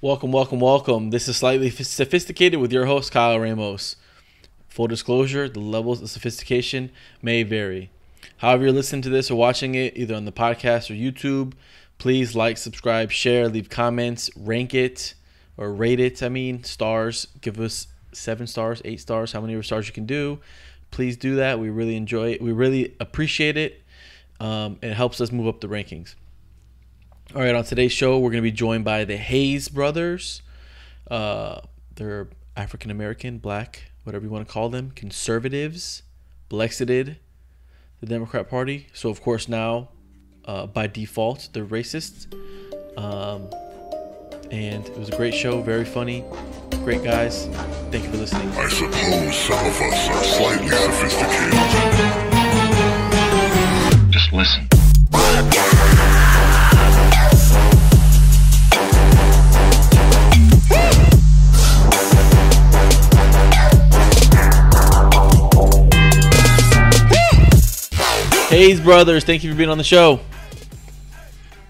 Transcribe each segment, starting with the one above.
Welcome, welcome, welcome. This is Slightly Sophisticated with your host, Kyle Ramos. Full disclosure, the levels of sophistication may vary. However you're listening to this or watching it, either on the podcast or YouTube, please like, subscribe, share, leave comments, rank it, or rate it, stars. Give us 7 stars, 8 stars, how many stars you can do. Please do that. We really enjoy it. We really appreciate it. It helps us move up the rankings. All right, on today's show, we're going to be joined by the HayesBrothers. They're African-American, black, whatever you want to call them, conservatives, Blexited, the Democrat Party. So, of course, now, by default, they're racists. And it was a great show, very funny, great guys. Thank you for listening. I suppose some of us are slightly sophisticated. Just listen. HayesBrothers, thank you for being on the show.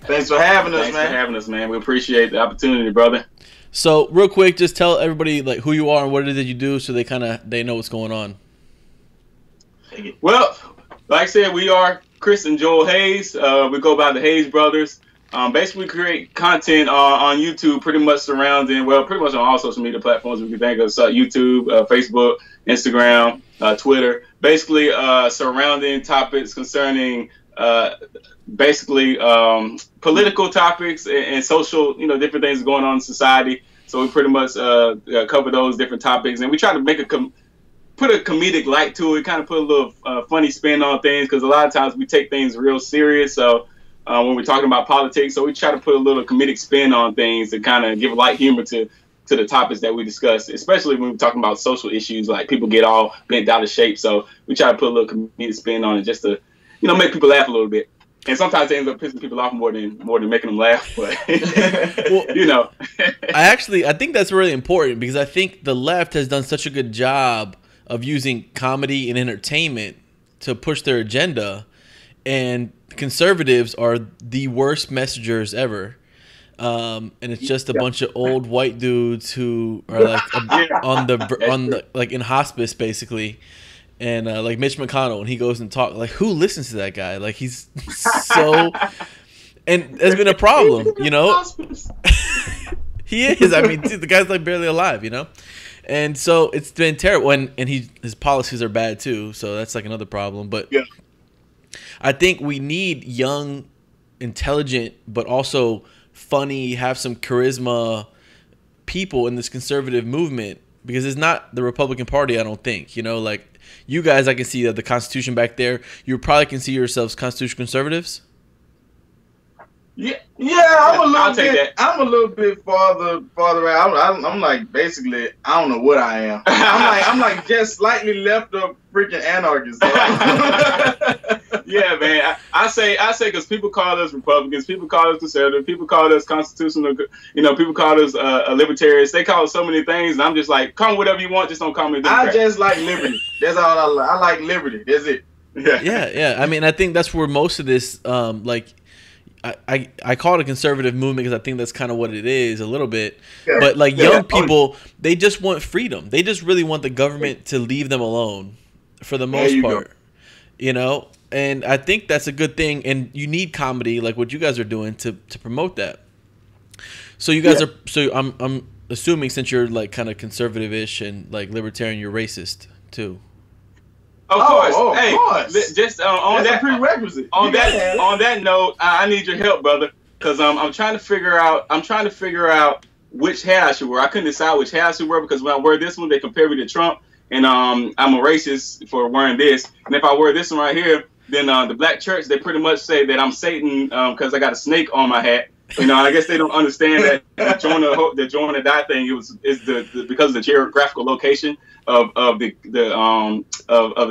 Thanks for having us, man. We appreciate the opportunity, brother. So, real quick, just tell everybody like who you are and what it is that you do, so they know what's going on. Well, like I said, we are Chris and Joel Hayes. We go by the HayesBrothers. Basically, create content on YouTube, pretty much surrounding, pretty much on all social media platforms we can think of: YouTube, Facebook, Instagram, Twitter. Basically, surrounding topics concerning political topics and social, different things going on in society. So we pretty much cover those different topics, and we try to make put a comedic light to it, kind of put a little funny spin on things, because a lot of times we take things real serious. So when we're talking about politics, so we try to put a little comedic spin on things to kind of give light humor to the topics that we discuss, especially when we're talking about social issues, like people get all bent out of shape. So we try to put a little comedic spin on it just to, make people laugh a little bit. And sometimes it ends up pissing people off more than making them laugh. But well, I think that's really important, because I think the left has done such a good job of using comedy and entertainment to push their agenda, and conservatives are the worst messengers ever. And it's just a bunch of old white dudes who are like on the like in hospice basically, and like Mitch McConnell, and he goes and talks, like, who listens to that guy? Like, he's so, and there's been a problem, He is. Dude, the guy's like barely alive, and so it's been terrible. And his policies are bad too, so that's like another problem. But yeah, I think we need young, intelligent, but also funny, have some charisma people in this conservative movement, because it's not the Republican Party, I don't think. Like you guys, I can see the Constitution back there. You probably can see yourselves constitutional conservatives. Yeah, I'm a little bit farther out. I'm like, basically, I don't know what I am. I'm like just slightly left of freaking anarchist. Yeah, man. I say because people call us Republicans, people call us conservative, people call us constitutional, people call us libertarians. They call us so many things, and I'm just like, call me whatever you want, just don't call me a Democrat. I just like liberty. That's all I like. I like liberty. That's it. Yeah. I think that's where most of this, I call it a conservative movement, because I think that's kind of what it is a little bit. Yeah. But like young people, they just want freedom. They just really want the government to leave them alone for the most part, And I think that's a good thing. And you need comedy, like what you guys are doing, to promote that. So you guys are. So I'm assuming, since you're like kind of conservative-ish and like libertarian, you're racist too. Of course. Hey, of course. Just on That's that a prerequisite. On that note, I need your help, brother, because I'm trying to figure out which hat I should wear. I couldn't decide which hat I should wear, because when I wear this one, they compare me to Trump, and I'm a racist for wearing this. And if I wear this one right here, then the black church, they pretty much say that I'm Satan because I got a snake on my hat. I guess they don't understand that the join or die thing is because of the geographical location of the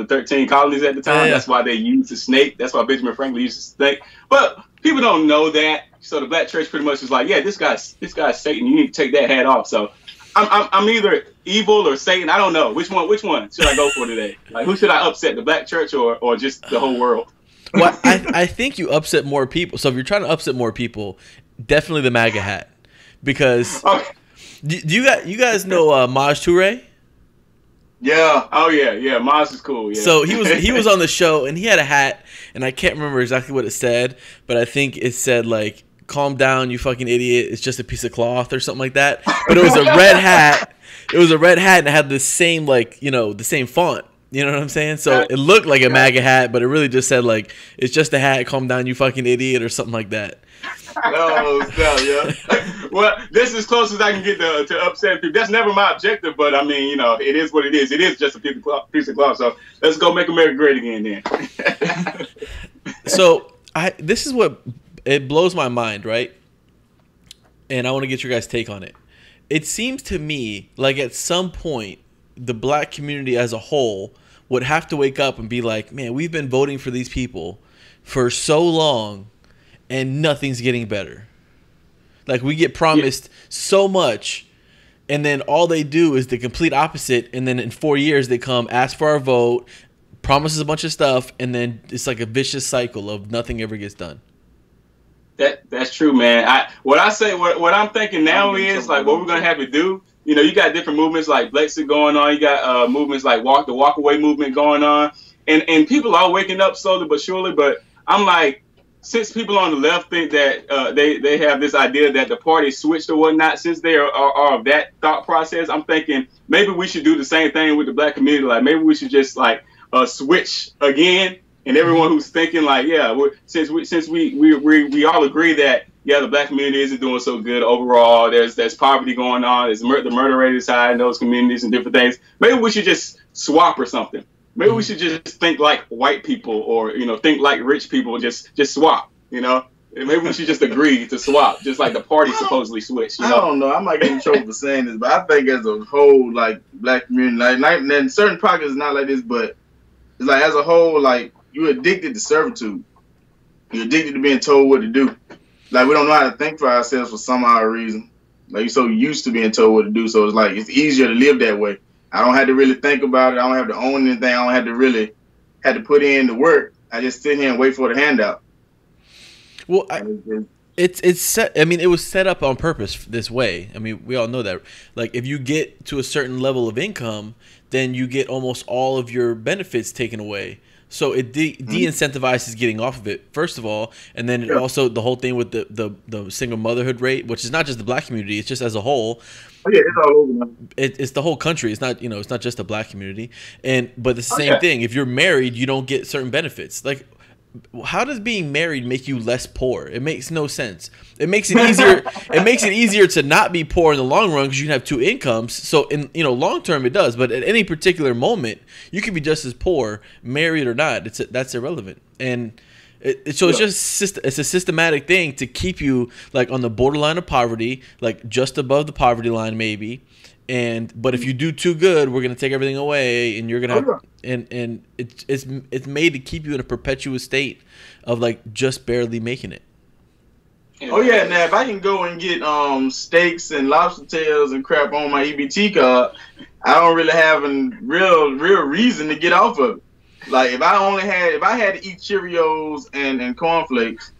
13 colonies at the time. Yeah. That's why they used the snake. That's why Benjamin Franklin used the snake. But people don't know that. So the black church pretty much is like, yeah, this guy's Satan. You need to take that hat off. So I'm either evil or Satan. I don't know which one should I go for today. Like, who should I upset, the black church or just the whole world? Well, I think you upset more people. So if you're trying to upset more people, definitely the Maggot Hat. because Okay. do you guys know Maj Toure? Yeah. Oh yeah. Maz is cool. Yeah. So he was on the show and he had a hat and I can't remember exactly what it said, but I think it said like, "Calm down, you fucking idiot. It's just a piece of cloth," or something like that. But it was a red hat. It was a red hat and it had the same the same font. You know what I'm saying? So it looked like a MAGA hat, but it really just said like, "It's just a hat. Calm down, you fucking idiot," or something like that. Oh, snap, yeah. Well, this is as close as I can get to upset people. That's never my objective, but I mean, it is what it is. It is just a piece of cloth. So let's go make America great again then. So this is what it blows my mind, right? And I want to get your guys' take on it. It seems to me like at some point the black community as a whole would have to wake up and be like, man, we've been voting for these people for so long and nothing's getting better. Like we get promised so much and then all they do is the complete opposite. And then in 4 years they come, ask for our vote, promises a bunch of stuff, and then it's like a vicious cycle of nothing ever gets done. That's true, man. What I'm thinking now is like what we're gonna have to do. You got different movements like Brexit going on. You got movements like the walk away movement going on, and people are waking up slowly but surely. But I'm like, since people on the left think that they have this idea that the party switched or whatnot, since they are of that thought process, I'm thinking maybe we should do the same thing with the black community. Like maybe we should just like switch again. And everyone who's thinking like, yeah, since we all agree that the black community isn't doing so good overall. There's poverty going on. There's the murder rate is high in those communities and different things. Maybe we should just swap or something. Maybe we should just think like white people or think like rich people. Just swap. Maybe we should just agree to swap, just like the party supposedly switched. I don't know. I might get in trouble for saying this, but I think as a whole, like black community, like in certain pockets, it's not like this, but it's like as a whole, like. You're addicted to servitude. You're addicted to being told what to do. Like we don't know how to think for ourselves for some odd reason. Like you're so used to being told what to do, so it's like it's easier to live that way. I don't have to really think about it. I don't have to own anything. I don't have to really have to put in the work. I just sit here and wait for the handout. Well, it's set. I mean, it was set up on purpose this way. I mean, we all know that. Like, if you get to a certain level of income, then you get almost all of your benefits taken away. So it de-incentivizes getting off of it, first of all, and then also the whole thing with the single motherhood rate, which is not just the black community, it's just as a whole. Oh, yeah, it's all over now. It's the whole country. It's not it's not just the black community, but it's the same thing. If you're married, you don't get certain benefits. Like, how does being married make you less poor? It makes no sense. It makes it easier. It makes it easier to not be poor in the long run because you can have two incomes. So in long term it does, but at any particular moment you can be just as poor, married or not. That's irrelevant. And it's just it's a systematic thing to keep you like on the borderline of poverty, like just above the poverty line maybe. But if you do too good, we're gonna take everything away, and you're gonna have, and it's made to keep you in a perpetual state of like just barely making it. Oh yeah, now if I can go and get steaks and lobster tails and crap on my EBT card, I don't really have a real reason to get off of it. Like if I had to eat Cheerios and cornflakes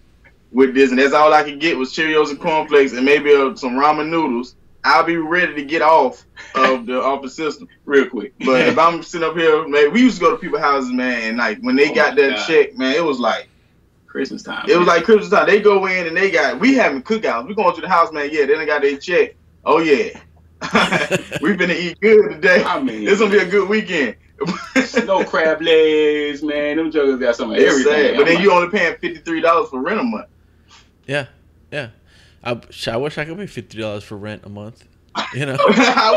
with this, and that's all I could get was Cheerios and cornflakes and maybe some ramen noodles, I'll be ready to get off of the system real quick. But if I'm sitting up here, man, we used to go to people's houses, man, and like when they got that check, man, it was like Christmas time. It was like Christmas time. They go in and we having cookouts. We going to the house, man. Yeah, they done got their check. Oh yeah, we finna eat good today. I mean, it's gonna be a good weekend. No crab legs, man. Them jokers got some of everything. Sad. But then you only paying $53 for rent a month. Yeah. I wish I could pay $50 for rent a month. I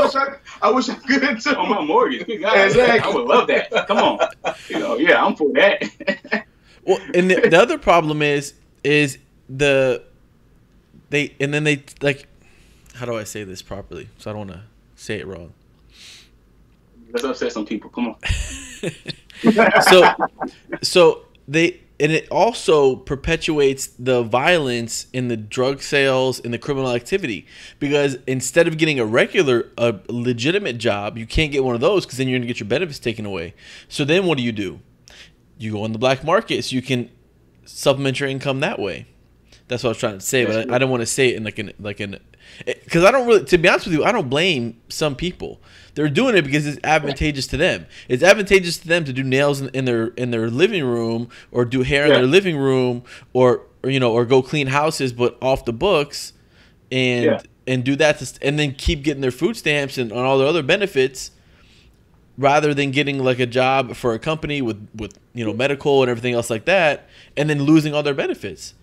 wish I could too. On my mortgage. Good God. Exactly. I would love that. Come on. I'm for that. Well, and the other problem is how do I say this properly? So I don't want to say it wrong. Let's upset some people. Come on. And it also perpetuates the violence in the drug sales and the criminal activity, because instead of getting a legitimate job, you can't get one of those because then you're going to get your benefits taken away. So then what do? You go on the black market so you can supplement your income that way. That's what I was trying to say, but I don't want to say it in Because I don't really, to be honest with you, I don't blame some people. They're doing it because it's advantageous to them. It's advantageous to them to do nails in their living room, or do hair in their living room, or go clean houses, but off the books, and do that, and then keep getting their food stamps and all their other benefits, rather than getting like a job for a company with medical and everything else like that, and then losing all their benefits.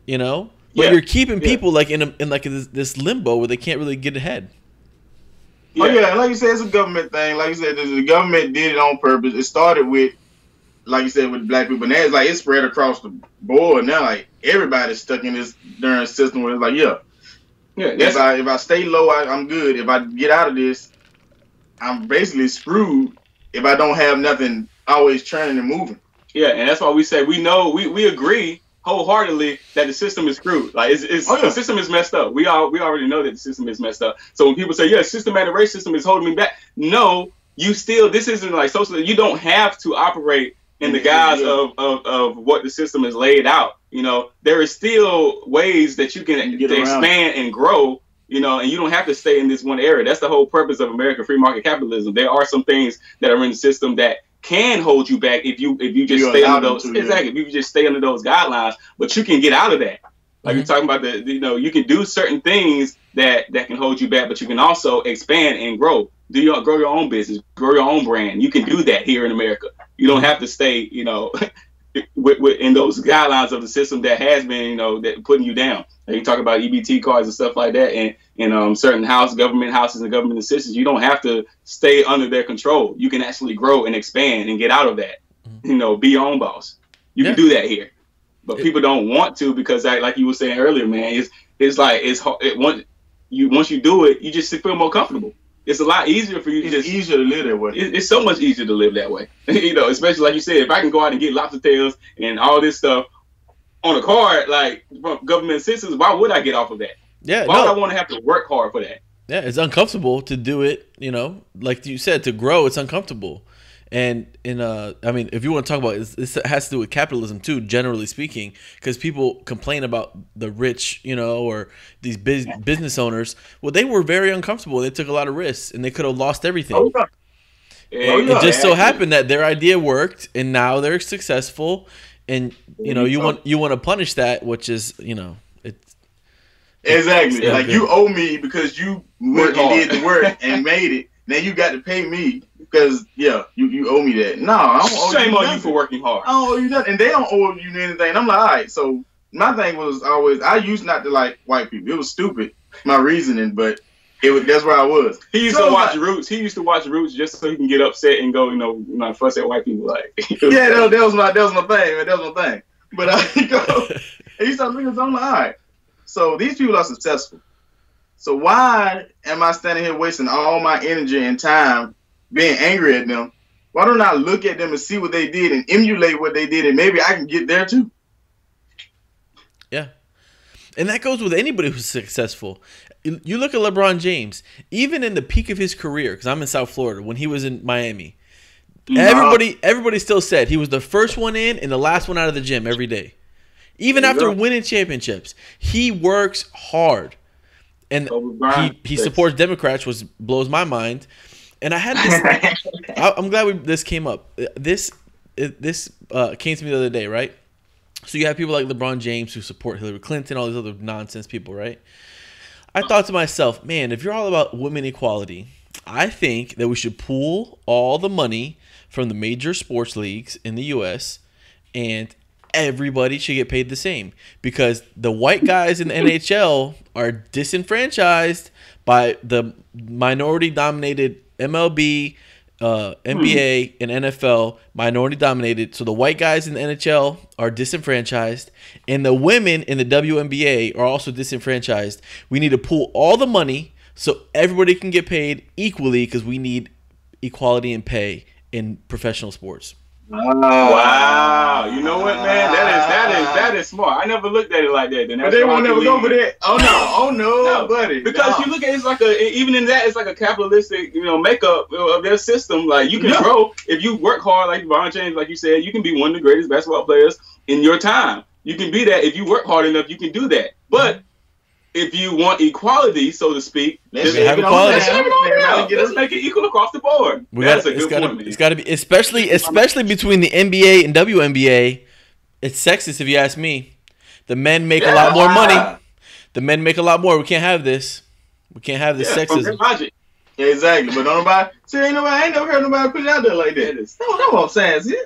But you're keeping people like in this limbo where they can't really get ahead. Oh yeah, like you said, it's a government thing. Like you said, the government did it on purpose. It started with, like you said, with black people, and now it's spread across the board. Now like everybody's stuck in this darn system where it's like, if I stay low, I'm good. If I get out of this, I'm basically screwed. If I don't have nothing always churning and moving. Yeah, and that's why we say we agree wholeheartedly that the system is screwed. Like the system is messed up. We already know that the system is messed up. So when people say, systematic racism is holding me back, no, this isn't like social. You don't have to operate in the guise of what the system has laid out. There is still ways that you can expand and grow. And you don't have to stay in this one area. That's the whole purpose of American free market capitalism. There are some things that are in the system that can hold you back if you just stay under those. Exactly. If you just stay under those guidelines, but you can get out of that. Like you're talking about you can do certain things that can hold you back, but you can also expand and grow. Grow your own business, grow your own brand. You can do that here in America. You don't have to stay, in those guidelines of the system that has been, that putting you down. Like you talk about EBT cards and stuff like that, and certain government houses and government assistance. You don't have to stay under their control. You can actually grow and expand and get out of that. Be your own boss. You can do that here, but people don't want to because, like you were saying earlier, man, once you do it, you just feel more comfortable. It's a lot easier for you. It's easier to live that way. It's so much easier to live that way. Especially like you said, if I can go out and get lobster tails and all this stuff on a card, like from government assistance, why would I get off of that? Yeah, why would I want to have to work hard for that? Yeah, it's uncomfortable to do it. Like you said, to grow, it's uncomfortable. And I mean, if you want to talk about it, this has to do with capitalism too, generally speaking, because people complain about the rich, or these business owners. Well, they were very uncomfortable. They took a lot of risks, and they could have lost everything. It just so happened that their idea worked, and now they're successful. And you want to punish that, which is it's exactly like you owe me because you went and did the work and made it. Now you got to pay me because you owe me that. No, I don't owe Shame you on nothing. You for working hard. I don't owe you nothing, and they don't owe you anything. And I'm like, all right. So my thing was always I used not to like white people. It was stupid, my reasoning, but that's where I was. He used to watch Roots. He used to watch Roots just so he can get upset and go, fuss at white people. Like that was my thing, man. That was my thing. But he used to look at something like, all right. So these people are successful. So why am I standing here wasting all my energy and time being angry at them? Why don't I look at them and see what they did and emulate what they did, and maybe I can get there too? Yeah. And that goes with anybody who's successful. You look at LeBron James, even in the peak of his career, because I'm in South Florida, when he was in Miami, everybody still said he was the first one in and the last one out of the gym every day. Even after winning championships, he works hard. And he supports Democrats, which blows my mind. And I had this. I'm glad this came up. This came to me the other day, right? So you have people like LeBron James who support Hillary Clinton, all these other nonsense people, right? I thought to myself, man, if you're all about women equality, I think that we should pool all the money from the major sports leagues in the U.S. and everybody should get paid the same, because the white guys in the NHL are disenfranchised by the minority-dominated MLB, NBA, and NFL, minority-dominated. So the white guys in the NHL are disenfranchised, and the women in the WNBA are also disenfranchised. We need to pool all the money so everybody can get paid equally, because we need equality in pay in professional sports. Wow. You know what, man? That is smart. I never looked at it like that. But they won't never go for that. Oh no, buddy. Because you look at even in that, it's like a capitalistic, makeup of their system. Like you can grow if you work hard, like LeBron James, like you said, you can be one of the greatest basketball players in your time. You can be that if you work hard enough. You can do that. But if you want equality, so to speak, let's have equality. Let's make it equal across the board. That's a good point, man. It's got to be, especially between the NBA and WNBA. It's sexist, if you ask me. The men make a lot more money. The men make a lot more. We can't have this. We can't have this sexism. Logic. Yeah, exactly. But nobody. See, I ain't never heard nobody put it out there like that. That's what I'm saying. See,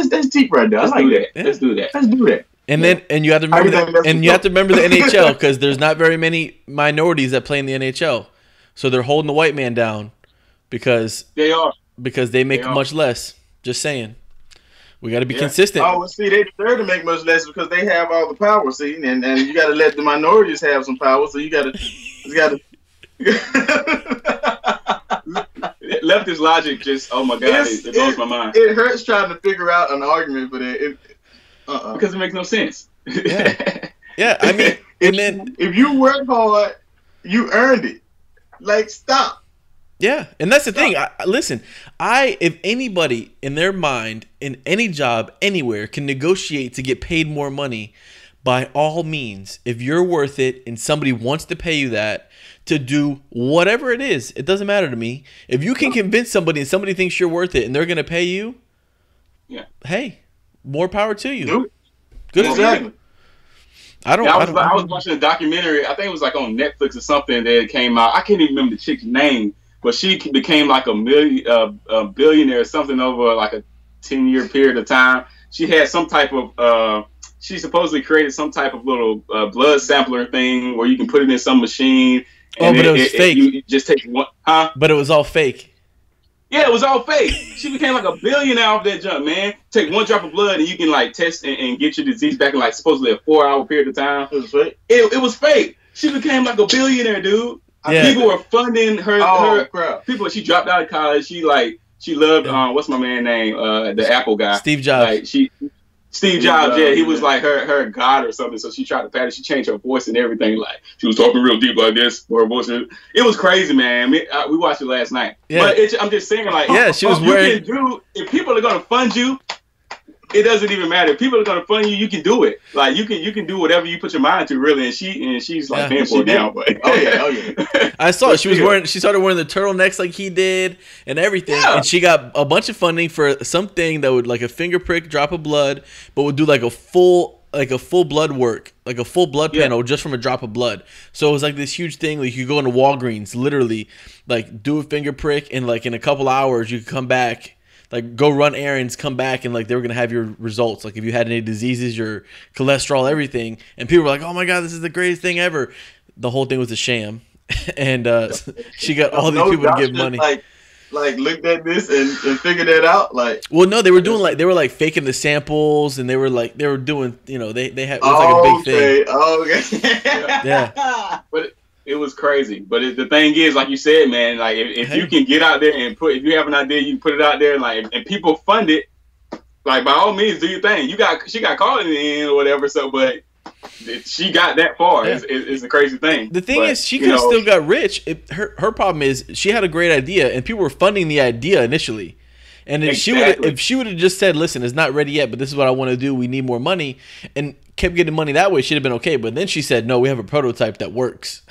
that's deep right there. I like that. Yeah. Let's do that. And you have to remember you have to remember the NHL, because there's not very many minorities that play in the NHL, so they're holding the white man down because they make much less. Just saying, we got to be consistent. Oh, well, see, they deserve to make much less because they have all the power. See, and you got to let the minorities have some power. So you got to. Leftist logic just, oh my God, it blows my mind. It hurts trying to figure out an argument for that. Because it makes no sense. Yeah, I mean, if you work hard, you earned it. Like, stop. Yeah, and that's the thing. Listen, if anybody in their mind, in any job, anywhere, can negotiate to get paid more money, by all means, if you're worth it and somebody wants to pay you that, to do whatever it is, it doesn't matter to me. If you can convince somebody and somebody thinks you're worth it and they're going to pay you, hey, more power to you. Good for you. I was watching a documentary. I think it was like on Netflix or something that came out. I can't even remember the chick's name, but she became like a billionaire or something over like a 10-year period of time. She had some type of she supposedly created some type of little blood sampler thing where you can put it in some machine. And but it was fake. You just take one, But it was all fake. Yeah, it was all fake. She became like a billionaire off that jump, man. Take one drop of blood and you can like test and get your disease back in like supposedly a 4-hour period of time. It was fake. It was fake. She became like a billionaire, dude. Yeah. People were funding her. She dropped out of college. She loved what's my man name? The Apple guy. Steve Jobs. Steve Jobs, he was like her god or something. So she tried to pat it. She changed her voice and everything. Like she was talking real deep like this. Her voice. It was crazy, man. We watched it last night. Yeah. But I'm just saying, like, she was wearing. If people are gonna fund you, it doesn't even matter. If people are gonna fund you, you can do it. Like you can do whatever you put your mind to, really. And she's like paying for it now. But oh yeah. I saw it. She started wearing the turtlenecks like he did and everything. Yeah. And she got a bunch of funding for something that would like a finger prick, drop of blood, but would do like a full blood work, like a full blood panel just from a drop of blood. So it was like this huge thing. Like you go into Walgreens, literally, like do a finger prick, and like in a couple hours you could come back. Like, go run errands, come back, and, like, they were going to have your results. Like, if you had any diseases, your cholesterol, everything. And people were like, oh, my God, this is the greatest thing ever. The whole thing was a sham. And she got all these people to give money. Like looked at this and figured that out? Like, well, no, they were doing, they were faking the samples, and they were doing, they had, it was like a big thing. Okay. Yeah. But it was crazy. But the thing is, like you said, man, like if you can get out there and if you have an idea, you put it out there, like, and people fund it, like, by all means, do your thing. She got caught in the end or whatever. So, but she got that far. Yeah. It's a crazy thing. The thing is, she could have still got rich. Her problem is she had a great idea, and people were funding the idea initially. And if she would have just said, listen, it's not ready yet, but this is what I want to do. We need more money, and kept getting money that way, she'd have been okay. But then she said, no, we have a prototype that works.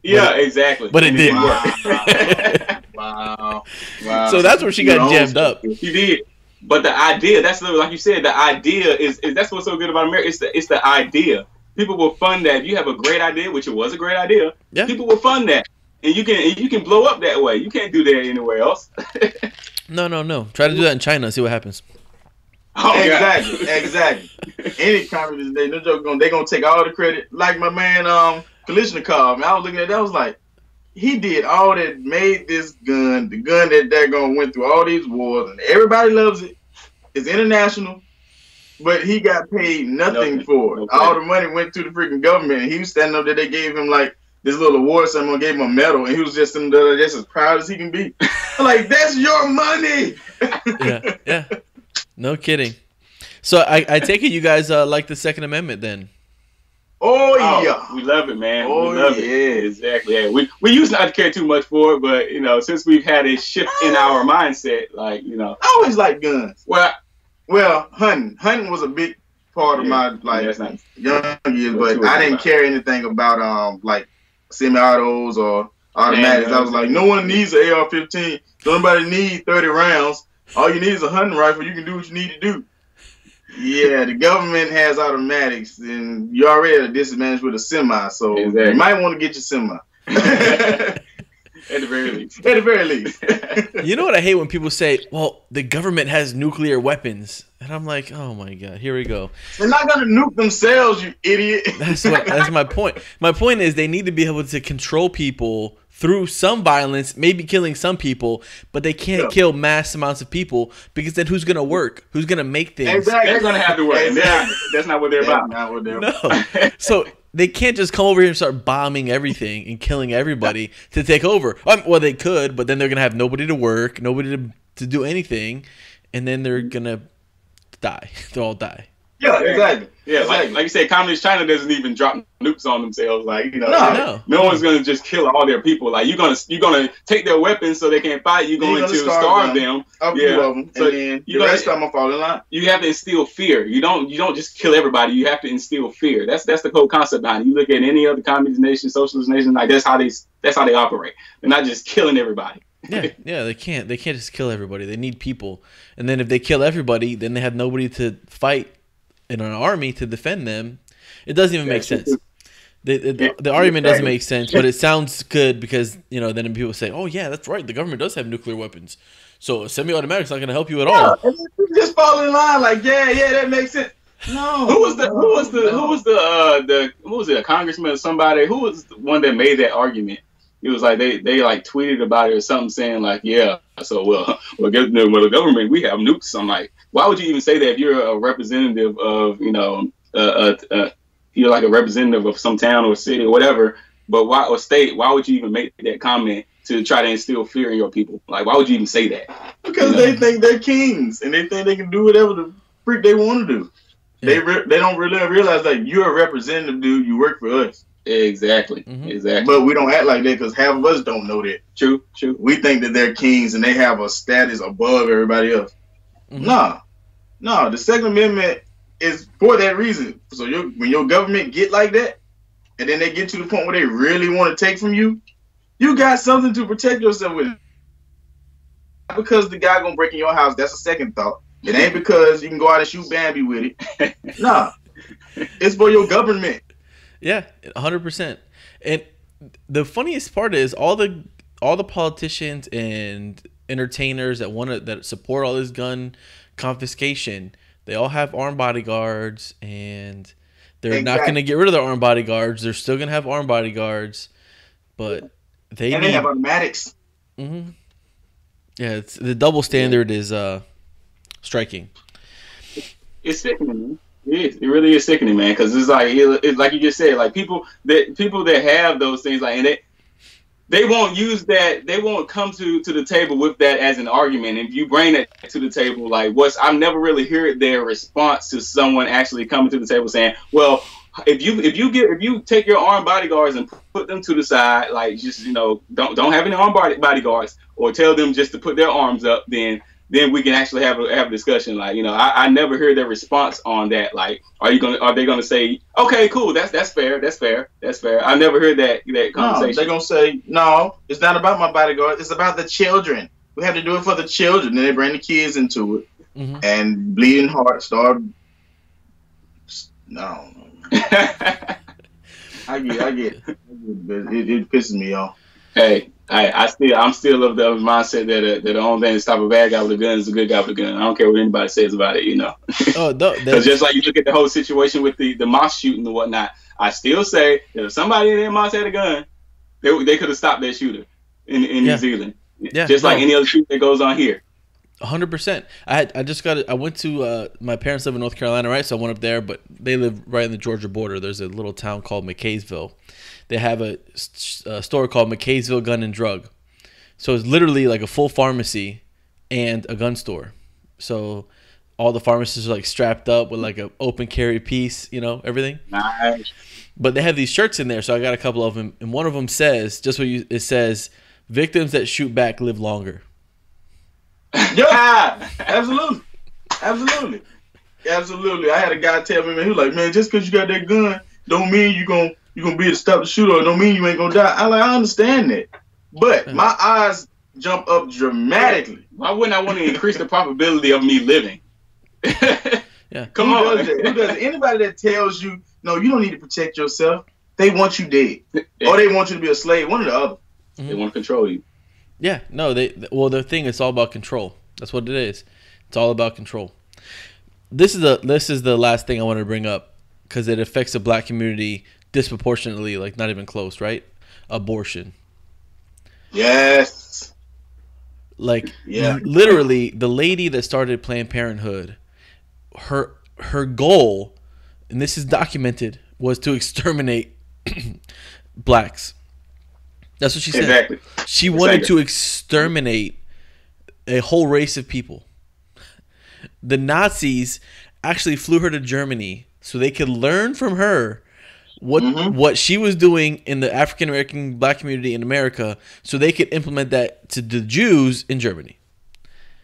Yeah, exactly. But it didn't work. Wow. So that's where she got jammed up. She did. But the idea, that's like you said, the idea is that's what's so good about America. It's the idea. People will fund that. If you have a great idea, which it was a great idea, people will fund that. And you can blow up that way. You can't do that anywhere else. No. Try to do that in China and see what happens. Oh, exactly. Any communist, they're gonna take all the credit. Like my man, Kalishnikov, man, I was looking at that, I was like, he did all that, made this gun, the gun that they're gonna went through all these wars, and everybody loves it. It's international, but he got paid nothing for it. Okay. All the money went to the freaking government, and he was standing up there. They gave him like this little award. Someone gave him a medal, and he was just sitting there, just as proud as he can be. I'm like, that's your money. Yeah. No kidding. So I take it you guys like the Second Amendment then? Oh yeah, we love it, man. We love it. Exactly. Yeah. We used not to care too much for it, but since we've had a shift in our mindset, I always liked guns. Well, hunting was a big part of my young years, but I didn't care anything about like semi-autos or automatics. I was like, no one needs an AR-15. Nobody needs 30 rounds. All you need is a hunting rifle. You can do what you need to do. Yeah, the government has automatics, and you're already at a disadvantage with a semi, so you might want to get your semi. At the very least. At the very least. You know what I hate when people say, well, the government has nuclear weapons. And I'm like, oh my God, here we go. They're not going to nuke themselves, you idiot. That's my point. My point is they need to be able to control people through some violence, maybe killing some people, but they can't kill mass amounts of people because then who's going to work? Who's going to make things? Exactly. They're going to have to work. Exactly. That's not what they're about. Not what they're about. So they can't just come over here and start bombing everything and killing everybody to take over. Well, they could, but then they're going to have nobody to work, nobody to do anything, and then they're going to die. They'll all die. Yeah, exactly. Yeah, exactly. Like you said, communist China doesn't even drop nukes on themselves. Like, you know, no one's gonna just kill all their people. Like, you're gonna take their weapons so they can't fight. You're going to starve them. A few of them, so and then the rest of them will fall in line. You have to instill fear. You don't just kill everybody. You have to instill fear. That's the whole concept behind it. You look at any other communist nation, socialist nation, like that's how they operate. They're not just killing everybody. Yeah, they can't just kill everybody. They need people, and then if they kill everybody, then they have nobody to fight in an army to defend them. It doesn't even make sense. The argument doesn't make sense, but it sounds good because, you know, then people say, oh yeah, that's right, the government does have nuclear weapons, so a semi-automatic's not going to help you at all. You just fall in line like, yeah, that makes sense. No. Who was a congressman or somebody? Who was the one that made that argument? It was like they like tweeted about it or something saying like, yeah, so well the government, we have nukes. I'm like, why would you even say that if you're a representative of, you know, you're like a representative of some town or city or whatever, but why would you even make that comment to try to instill fear in your people? Like, why would you even say that? Because they think they're kings and they think they can do whatever the freak they want to do. Yeah. They don't really realize that you're a representative, dude. You work for us. Exactly. Mm-hmm. Exactly. But we don't act like that because half of us don't know that. True. We think that they're kings and they have a status above everybody else. Mm-hmm. No. The Second Amendment is for that reason. So when your government get like that, and then they get to the point where they really want to take from you, you got something to protect yourself with. Not because the guy gonna break in your house. That's a second thought. It ain't because you can go out and shoot Bambi with it. Nah, it's for your government. Yeah, 100%. And the funniest part is all the politicians and entertainers that support all this gun confiscation, they all have armed bodyguards, and they're not going to get rid of their armed bodyguards. They're still going to have armed bodyguards, but they have automatics. Mm-hmm. Yeah, it's the double standard is striking. It's sickening. It really is sickening, man. Because it's like you just said, like people that have those things, like, and they won't use that. They won't come to the table with that as an argument. If you bring that to the table, like I've never really heard their response to someone actually coming to the table saying, well, if you take your armed bodyguards and put them to the side, like just, you know, don't have any armed bodyguards, or tell them just to put their arms up, then we can actually have a discussion. Like, you know, I never heard their response on that. Like, are they gonna say, okay, cool, that's fair. I never heard that conversation. No, they're gonna say, no, it's not about my bodyguard, it's about the children. We have to do it for the children. Then they bring the kids into it, mm-hmm. and bleeding heart start. No. I get it. It pisses me off. Hey, I'm still of the mindset that the only thing to stop a bad guy with a gun is a good guy with a gun. I don't care what anybody says about it, you know. Because just like you look at the whole situation with the mosque shooting and whatnot, I still say that if somebody in their mosque had a gun, they could have stopped that shooter in New Zealand. Yeah, just like any other shooting that goes on here. 100%. I went to my parents live in North Carolina, right? So I went up there, but they live right in the Georgia border. There's a little town called McKaysville. They have a store called McKaysville Gun and Drug. So it's literally like a full pharmacy and a gun store. So all the pharmacists are like strapped up with like an open carry piece, you know, everything. Nice. But they have these shirts in there, so I got a couple of them, and one of them says it says, "Victims that shoot back live longer." Yeah, absolutely. Absolutely. I had a guy tell me, man, he was like, man, just because you got that gun, don't mean you gonna be able to stop the shooter, or don't mean you ain't gonna die. I understand that, but my eyes jump up dramatically. Why wouldn't I want to increase the probability of me living? Yeah. Come on. Who does it? Anybody that tells you, no, you don't need to protect yourself, they want you dead, or they want you to be a slave. One or the other. They want to control you. Yeah. No. The thing is all about control. That's what it is. It's all about control. This is the last thing I wanted to bring up because it affects the black community disproportionately, like not even close, right? Abortion. Yes. Like, literally, the lady that started Planned Parenthood, her goal, and this is documented, was to exterminate blacks. That's what she said. Exactly. She wanted to exterminate a whole race of people. The Nazis actually flew her to Germany so they could learn from her what she was doing in the African American black community in America, so they could implement that to the Jews in Germany.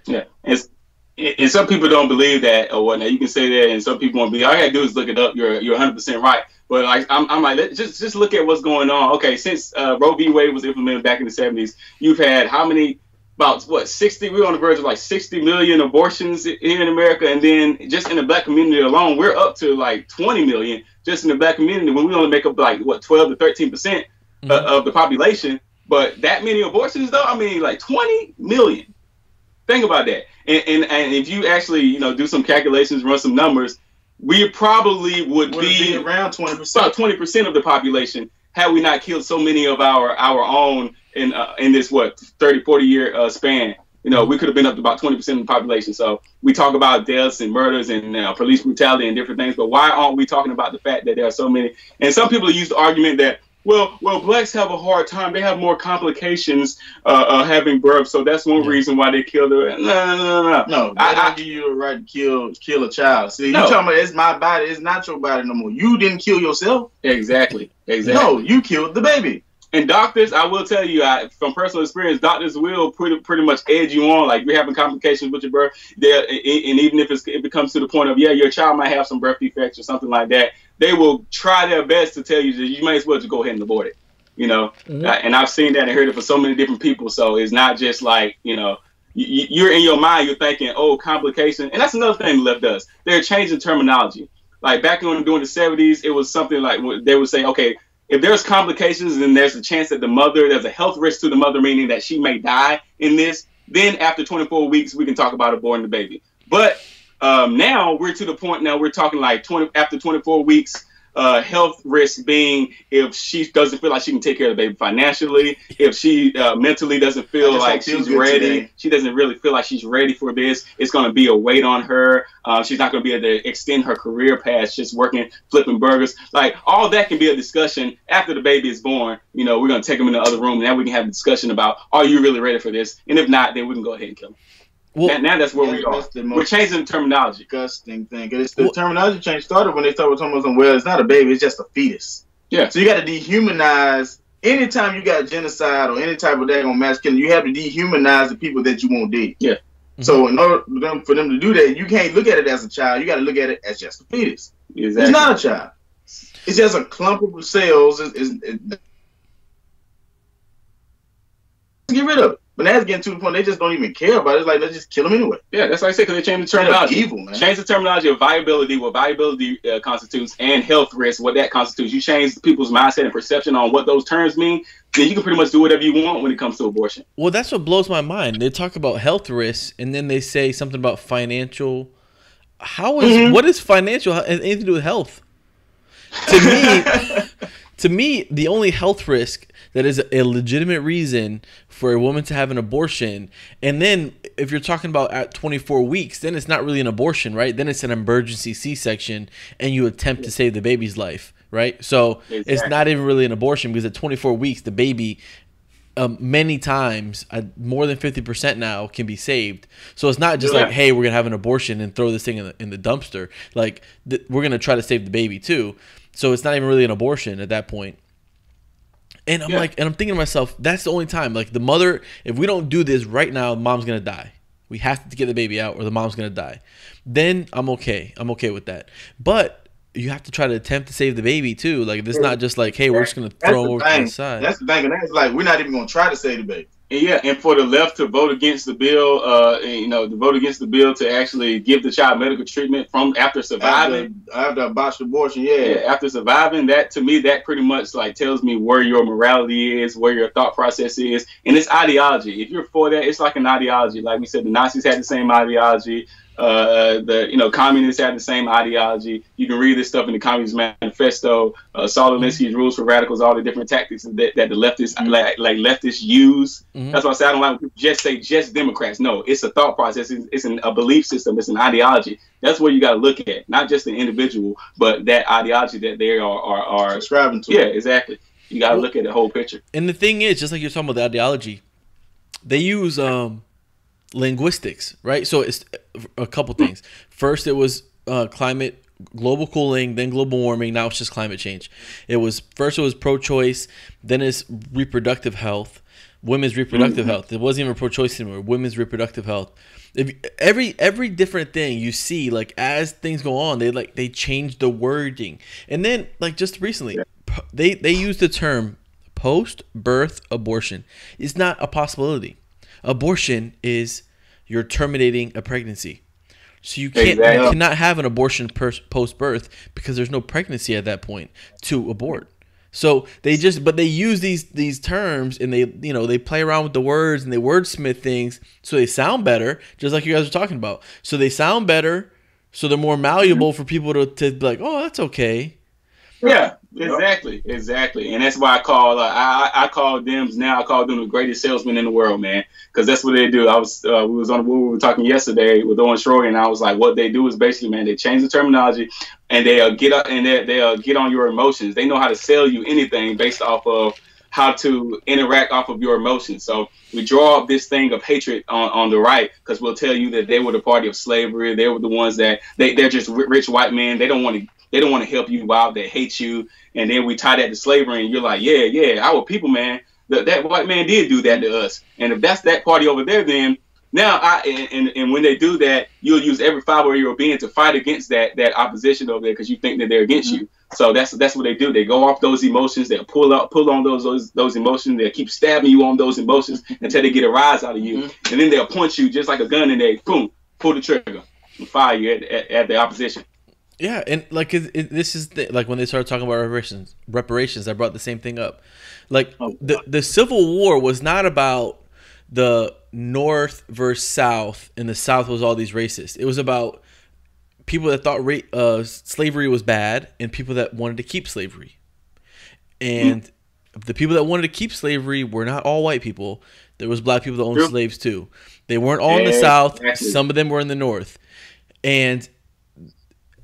Yeah, and some people don't believe that or whatnot. You can say that, and some people won't believe. All I gotta do is look it up. You're 100% right. But like I'm like, just look at what's going on. Okay, since Roe v. Wade was implemented back in the 70s, you've had how many? About what, 60? We're on the verge of like 60 million abortions here in America, and then just in the black community alone, we're up to like 20 million just in the black community when we only make up like what 12 to 13% of the population. But that many abortions, though, I mean, like 20 million. Think about that. And if you actually do some calculations, run some numbers, we probably would be around 20%, about 20% of the population had we not killed so many of our own in this 30-40 year span. We could have been up to about 20% of the population. So we talk about deaths and murders and police brutality and different things, but why aren't we talking about the fact that there are so many? And some people use the argument that well, blacks have a hard time. They have more complications having birth, so that's one reason why they killed her. No. I don't give you the right to kill a child. See, you talking about it's my body. It's not your body no more. You didn't kill yourself. Exactly. No, you killed the baby. And doctors, I will tell you, from personal experience, doctors will pretty much edge you on. Like, you're having complications with your birth, and even if it comes to the point of, your child might have some birth defects or something like that, they will try their best to tell you that you might as well just go ahead and abort it. And I've seen that and heard it for so many different people. So it's not just like, you're in your mind, you're thinking, oh, complication. And that's another thing the left does. They're changing terminology. Like back during the 70s, it was something like they would say, okay, if there's complications and there's a chance that there's a health risk to the mother, meaning that she may die in this, then after 24 weeks, we can talk about aborting the baby. But now we're to the point now we're talking like after 24 weeks, health risk being if she doesn't feel like she can take care of the baby financially, if she mentally doesn't feel like she's ready, today. She doesn't really feel like she's ready for this, it's going to be a weight on her. She's not going to be able to extend her career past just working, flipping burgers. Like, all that can be a discussion after the baby is born. We're going to take them in the other room, and now we can have a discussion about, are you really ready for this? And if not, then we can go ahead and kill them. Well, now that's where we are. We're changing the terminology. Disgusting thing. The terminology change started when they started talking about, well, it's not a baby, it's just a fetus. Yeah. So you got to dehumanize. Anytime you got genocide or any type of daggone mass killing, you have to dehumanize the people that you want dead. Yeah. Mm-hmm. So in order for them to do that, you can't look at it as a child. You got to look at it as just a fetus. Exactly. It's not a child. It's just a clump of cells. Get rid of it. But now it's getting to the point they just don't even care about it. It's like, let's just kill them anyway. Yeah, that's what I say, because they changed the terminology. Evil, man. Change the terminology of viability, what viability constitutes, and health risk, what that constitutes. You change people's mindset and perception on what those terms mean, then you can pretty much do whatever you want when it comes to abortion. Well, that's what blows my mind. They talk about health risks, and then they say something about financial. What is financial? Anything to do with health? To me, the only health risk that is a legitimate reason for a woman to have an abortion, and then if you're talking about at 24 weeks, then it's not really an abortion, right? Then it's an emergency C-section, and you attempt to save the baby's life, right? So It's not even really an abortion, because at 24 weeks, the baby many times, more than 50% now, can be saved. So it's not just like, hey, we're gonna have an abortion and throw this thing in the dumpster. Like, we're gonna try to save the baby too. So it's not even really an abortion at that point. And I'm I'm thinking to myself, that's the only time. Like, the mother, if we don't do this right now, mom's gonna die. We have to get the baby out or the mom's going to die. Then I'm okay. I'm okay with that. But you have to try to attempt to save the baby too. Like, it's not just like, hey, we're just going to throw him over to the side. That's the thing. And that's like, we're not even going to try to save the baby. Yeah, and for the left to vote against the bill, to vote against the bill to actually give the child medical treatment from after surviving, after a botched abortion, after surviving, that to me, that pretty much like tells me where your morality is, where your thought process is, and it's ideology. If you're for that, it's like an ideology. Like we said, the Nazis had the same ideology. Communists had the same ideology. You can read this stuff in the Communist Manifesto, Saul Alinsky's Rules for Radicals, all the different tactics that the leftists leftists use. That's why I say I don't like when people just say just Democrats. No, it's a thought process. It's a belief system. It's an ideology. That's where you got to look at, not just the individual, but that ideology that they are subscribing to. Yeah, exactly. You got to look at the whole picture. And the thing is, just like you're talking about the ideology, they use linguistics, right? So it's a couple things. First, it was climate, global cooling, then global warming. Now it's just climate change. It was pro-choice, then it's reproductive health, women's reproductive health. It wasn't even pro-choice anymore. Women's reproductive health. Every different thing you see, like as things go on, they change the wording. And then like just recently, they use the term post-birth abortion. It's not a possibility. Abortion is you're terminating a pregnancy. So you cannot have an abortion post-birth because there's no pregnancy at that point to abort. So they use these terms and they play around with the words and they wordsmith things so they sound better, just like you guys are talking about. So they sound better, so they're more malleable for people to be like, oh, that's okay. Yeah, exactly, and that's why I call them the greatest salesmen in the world, man, because that's what they do. We were talking yesterday with Owen Schroyer, and I was like, what they do is basically, man, they change the terminology, and they'll get on your emotions. They know how to sell you anything based off of how to interact off of your emotions. So we draw up this thing of hatred on the right because we'll tell you that they were the party of slavery. They were the ones that they're just rich white men. They don't want to help you out. They hate you. And then we tie that to slavery, and you're like, yeah, our people, man. That white man did do that to us. And if that's that party over there, then now and when they do that, you'll use every fiber of your being to fight against that opposition over there because you think that they're against you. So that's what they do. They go off those emotions. They'll pull on those emotions. They'll keep stabbing you on those emotions until they get a rise out of you. And then they'll punch you just like a gun, and they boom, pull the trigger and fire you at the opposition. Yeah, and like this is like when they started talking about reparations, I brought the same thing up. Like the Civil War was not about the North versus South, and the South was all these racists. It was about people that thought slavery was bad and people that wanted to keep slavery. And the people that wanted to keep slavery were not all white people. There was black people that owned slaves too. They weren't all in the South. Some of them were in the North. And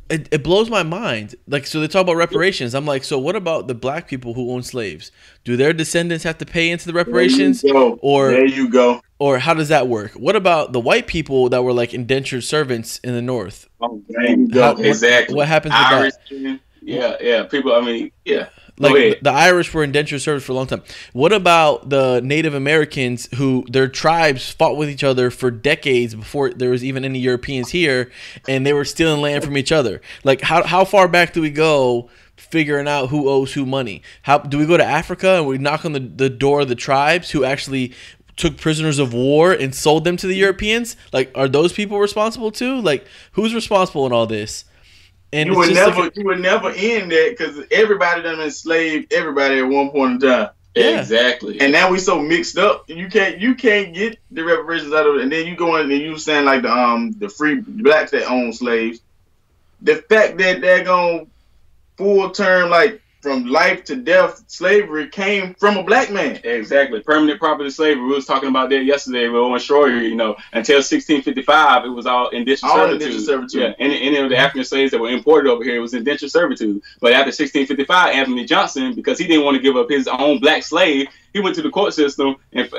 it blows my mind. Like, so they talk about reparations. I'm like, so what about the black people who own slaves? Do their descendants have to pay into the reparations? There you go. Or how does that work? What about the white people that were like indentured servants in the North? Oh, there you go. Exactly. What happens with that? Yeah. People, I mean, yeah. Like the Irish were indentured servants for a long time. What about the Native Americans who their tribes fought with each other for decades before there was even any Europeans here, and they were stealing land from each other? Like how far back do we go figuring out who owes who money? How do we go to Africa and we knock on the door of the tribes who actually took prisoners of war and sold them to the Europeans? Like, are those people responsible too? Like, who's responsible in all this? And you would never end that because everybody done enslaved everybody at one point in time. Yeah. Exactly. And now we so mixed up, you can't get the reparations out of it. And then you go in and you saying like the free blacks that own slaves. The fact that they're gonna full term like from life to death slavery came from a black man. Exactly. Permanent property slavery. We was talking about that yesterday with Owen Schroyer, until 1655 it was all indentured servitude. Yeah. Any of the African slaves that were imported over here was indentured servitude. But after 1655, Anthony Johnson, because he didn't want to give up his own black slave, he went to the court system and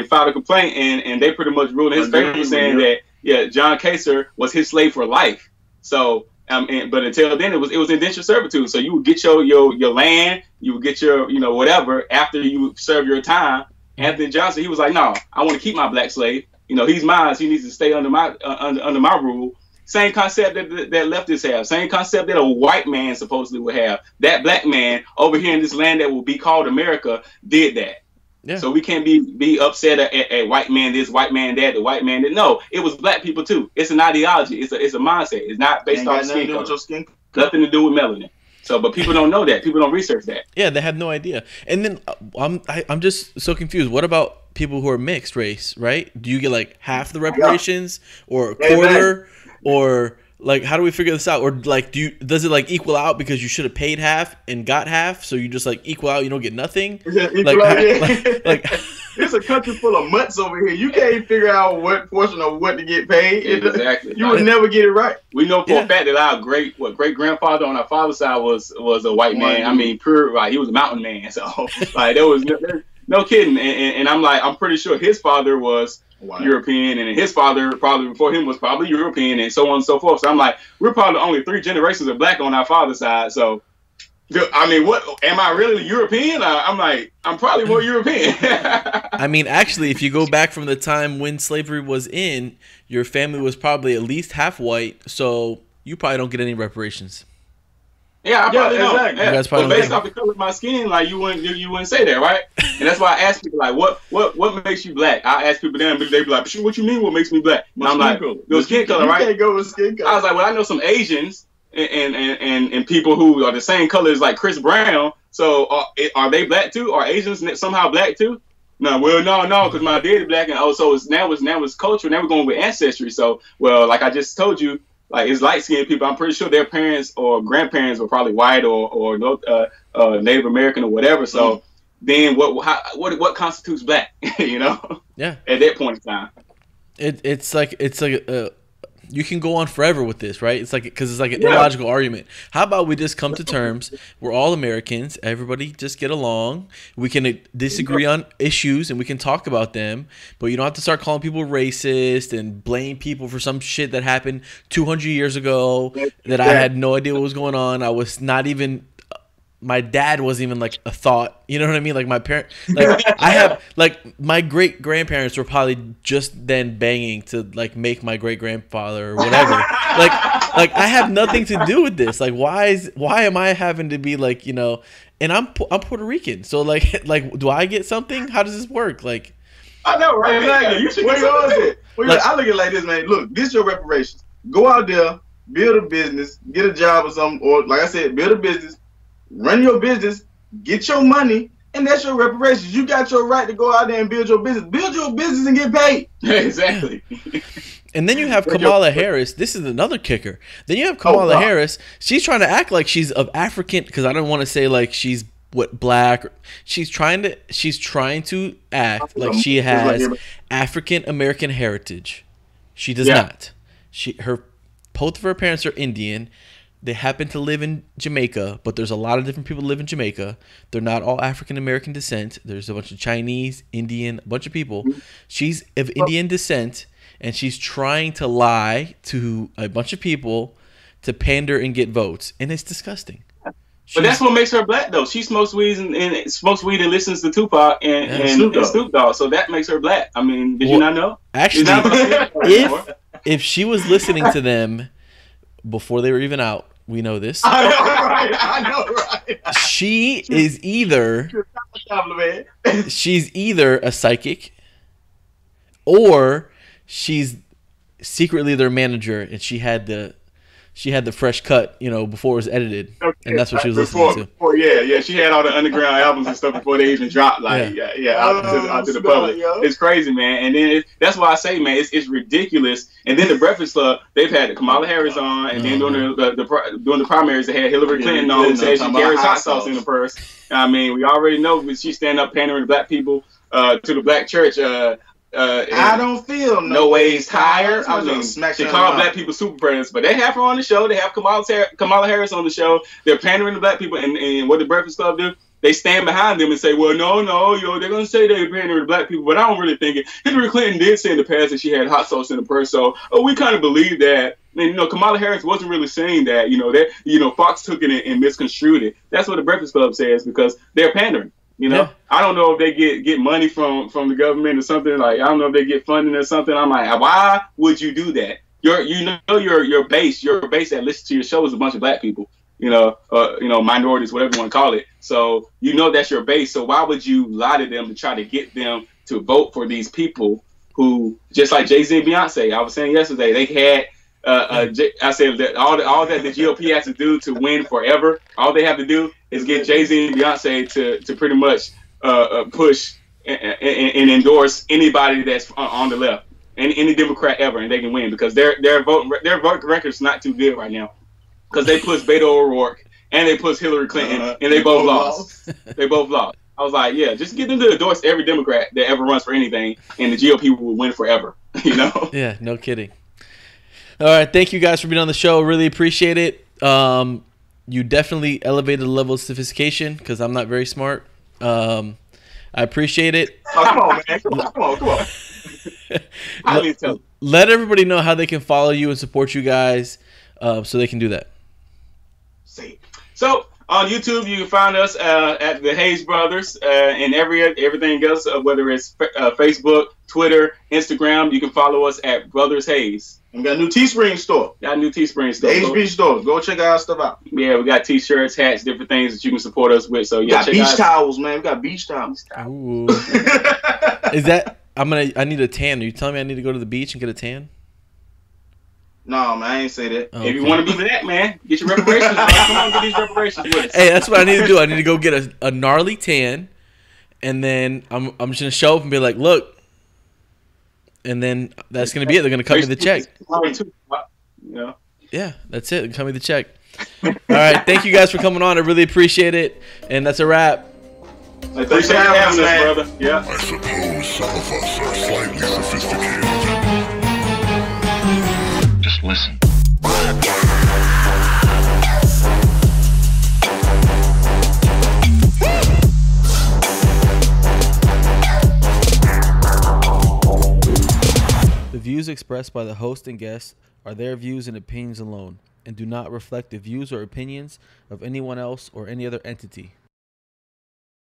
filed a complaint, and they pretty much ruled in his favor, saying that John Kaser was his slave for life. So but until then, it was indentured servitude. So you would get your land, you would get your whatever after you serve your time. Anthony Johnson, he was like, no, I want to keep my black slave. You know, he's mine. So he needs to stay under my under my rule. Same concept that leftists have. Same concept that a white man supposedly would have. That black man over here in this land that will be called America did that. Yeah. So we can't be upset at white man this, white man that, the white man that. No, it was black people too. It's an ideology. It's a mindset. It's not based on skin color. Nothing to do with melanin. So, but people don't know that. People don't research that. Yeah, they have no idea. And then I'm just so confused. What about people who are mixed race, right? Do you get like half the reparations or a quarter? Or like, how do we figure this out? Or like, does it like equal out because you should have paid half and got half, so you just like equal out, you don't get nothing? Like, it's a country full of mutts over here. You can't figure out what portion of what to get paid. Exactly. You would never get it right. We know for a fact that our great grandfather on our father's side was a white man. I mean, pure, like, he was a mountain man. So like, there was no kidding. And I'm pretty sure his father was European, and his father probably before him was probably European, and so on and so forth. So I'm like, we're probably only 3 generations of black on our father's side. So, I mean, what am I really European? I'm like, I'm probably more European. I mean, actually, if you go back from the time when slavery was in, your family was probably at least half white, so you probably don't get any reparations. Yeah, I probably don't. Exactly. Yeah. But based off the color of my skin, like you wouldn't say that, right? And that's why I ask people like, what makes you black? I ask people then, they be like, what you mean? What makes me black? And I'm like, your skin color, right? You can't go with skin color. I was like, well, I know some Asians and people who are the same color as like Chris Brown. So are they black too? Are Asians somehow black too? No, well, no, because my daddy black, and so now it's culture. Now we're going with ancestry. So, well, like I just told you. Like, it's light-skinned people. I'm pretty sure their parents or grandparents were probably white or Native American or whatever. So then what constitutes black? You know? Yeah. At that point in time, it's like you can go on forever with this, right? It's like because it's like an illogical argument. How about we just come to terms? We're all Americans. Everybody just get along. We can disagree on issues and we can talk about them, but you don't have to start calling people racist and blame people for some shit that happened 200 years ago that I had no idea what was going on. I was not even. My dad wasn't even like a thought, you know what I mean? Like my parent, like I have, like my great grandparents were probably just then banging to like make my great grandfather or whatever. like I have nothing to do with this. Like why am I having to be like, you know? And I'm Puerto Rican, so like do I get something? How does this work? Like I know, right? Exactly. You should get something. I look at it like this, man. Look, this is your reparations. Go out there, build a business, get a job or something, or like I said, build a business. Run your business, get your money, and that's your reparations. You got your right to go out there and build your business. Build your business and get paid. Exactly. And then you have Kamala Harris. This is another kicker. Then you have Kamala Harris. She's trying to act like she's of African, because I don't want to say like she's black. She's trying to act like she has African American heritage. She does not. Both of her parents are Indian. They happen to live in Jamaica, but there's a lot of different people who live in Jamaica. They're not all African American descent. There's a bunch of Chinese, Indian, a bunch of people. She's of Indian descent, and she's trying to lie to a bunch of people to pander and get votes, and it's disgusting. But that's what makes her black, though. She smokes weed and listens to Tupac and Snoop Dogg, so that makes her black. I mean, did you not know? Actually, if she was listening to them before they were even out. We know this. I know, right? She's either a psychic or she's secretly their manager, and she had the fresh cut, you know, before it was edited, and that's what she was listening to. She had all the underground albums and stuff before they even dropped. Like, out to the public. It's crazy, man. And then that's why I say, man, it's ridiculous. And then the Breakfast Club, they've had Kamala Harris on, and then during the primaries, they had Hillary Clinton on, who said she carries hot sauce in the purse. I mean, we already know she stand up pandering to black people, to the black church. I don't feel no ways tired. I mean, she called black people super predators, but they have her on the show. They have Kamala Harris on the show. They're pandering to black people, and what the Breakfast Club do? They stand behind them and say, well, no, they're going to say they're pandering to black people, but I don't really think it. Hillary Clinton did say in the past that she had hot sauce in the purse, so we kind of believe that. And, you know, Kamala Harris wasn't really saying that, Fox took it and misconstrued it. That's what the Breakfast Club says, because they're pandering. You know, I don't know if they get money from the government or something. Like, I don't know if they get funding or something. I'm like, why would you do that? Your base that listens to your show is a bunch of black people. You know, minorities, whatever you want to call it. So that's your base. So why would you lie to them to try to get them to vote for these people who, just like Jay-Z and Beyonce, I was saying yesterday, they had. I said that all that the GOP has to do to win forever, all they have to do is get Jay-Z and Beyonce to pretty much push and endorse anybody that's on the left, any Democrat ever, and they can win because their vote record's not too good right now because they pushed Beto O'Rourke and they pushed Hillary Clinton and they both lost. They both lost. I was like, yeah, just get them to endorse every Democrat that ever runs for anything, and the GOP will win forever. You know? Yeah, no kidding. All right, thank you guys for being on the show. Really appreciate it. You definitely elevated the level of sophistication because I'm not very smart. I appreciate it. Oh, come on, man. Come on. Let everybody know how they can follow you and support you guys so they can do that. So on YouTube, you can find us at the HayesBrothers and everything else, whether it's Facebook, Twitter, Instagram. You can follow us at Brothers Hayes. We got a new Teespring store. The HB store. Go check our stuff out. Yeah, we got T-shirts, hats, different things that you can support us with. So yeah, got beach towels, man. We got beach towels. Ooh. Is that I need a tan? Are you telling me I need to go to the beach and get a tan? No, man, I ain't say that. Okay. If you want to be that, man, get your reparations. Come on, get these reparations with us. Hey, that's what I need to do. I need to go get a gnarly tan, and then I'm just gonna show up and be like, look. And then that's going to be it. They're going to cut me the check. Yeah, that's it. Cut me the check. All right. Thank you guys for coming on. I really appreciate it. And that's a wrap. I appreciate having us, brother. Yeah. I suppose some of us are slightly sophisticated. Just listen. The views expressed by the host and guests are their views and opinions alone and do not reflect the views or opinions of anyone else or any other entity.